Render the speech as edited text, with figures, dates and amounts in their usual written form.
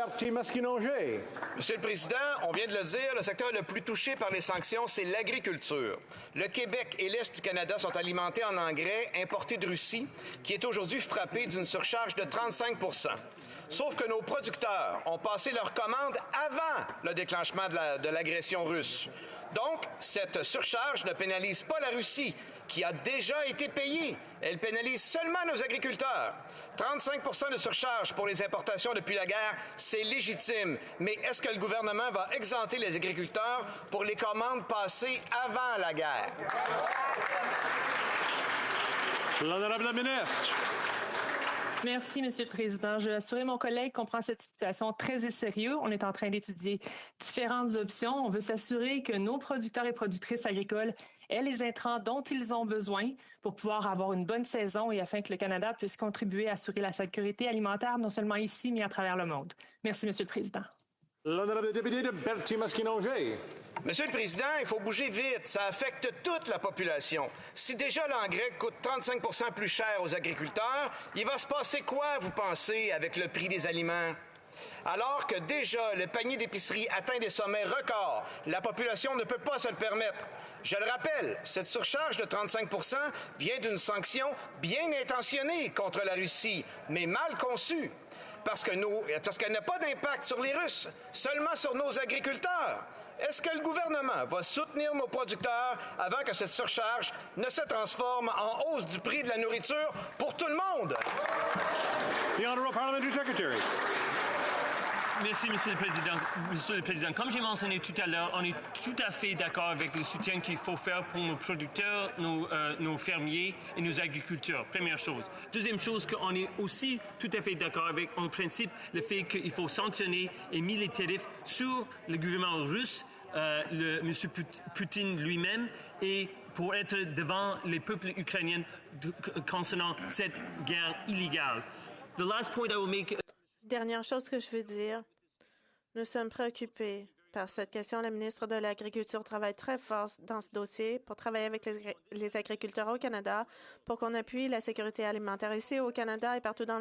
Bertie Masquinongé. Monsieur le Président, on vient de le dire, le secteur le plus touché par les sanctions, c'est l'agriculture. Le Québec et l'Est du Canada sont alimentés en engrais importés de Russie, qui est aujourd'hui frappé d'une surcharge de 35 %. Sauf que nos producteurs ont passé leurs commandes avant le déclenchement de l'agression russe. Donc, cette surcharge ne pénalise pas la Russie, qui a déjà été payée. Elle pénalise seulement nos agriculteurs. 35 % de surcharge pour les importations depuis la guerre, c'est légitime. Mais est-ce que le gouvernement va exempter les agriculteurs pour les commandes passées avant la guerre? L'honorable ministre. Merci, Monsieur le Président. Je veux assurer mon collègue qu'on prend cette situation très au sérieux. On est en train d'étudier différentes options. On veut s'assurer que nos producteurs et productrices agricoles aient les intrants dont ils ont besoin pour pouvoir avoir une bonne saison et afin que le Canada puisse contribuer à assurer la sécurité alimentaire, non seulement ici, mais à travers le monde. Merci, Monsieur le Président. L'honorable député de Bertie Masquinongé. Monsieur le Président, il faut bouger vite. Ça affecte toute la population. Si déjà l'engrais coûte 35 % plus cher aux agriculteurs, il va se passer quoi, vous pensez, avec le prix des aliments? Alors que déjà le panier d'épicerie atteint des sommets records, la population ne peut pas se le permettre. Je le rappelle, cette surcharge de 35 % vient d'une sanction bien intentionnée contre la Russie, mais mal conçue. Parce qu'elle n'a pas d'impact sur les Russes, seulement sur nos agriculteurs. Est-ce que le gouvernement va soutenir nos producteurs avant que cette surcharge ne se transforme en hausse du prix de la nourriture pour tout le monde? The Honourable Parliamentary Secretary. Merci, Monsieur le Président. Monsieur le Président, comme j'ai mentionné tout à l'heure, on est tout à fait d'accord avec le soutien qu'il faut faire pour nos producteurs, nos fermiers et nos agriculteurs. Première chose. Deuxième chose, qu'on est aussi tout à fait d'accord avec, en principe, le fait qu'il faut sanctionner et mettre les tarifs sur le gouvernement russe, M. Poutine lui-même, et pour être devant les peuples ukrainiens concernant cette guerre illégale. The last point I will make. Dernière chose que je veux dire, nous sommes préoccupés par cette question. La ministre de l'Agriculture travaille très fort dans ce dossier pour travailler avec les agriculteurs au Canada pour qu'on appuie la sécurité alimentaire ici au Canada et partout dans le monde.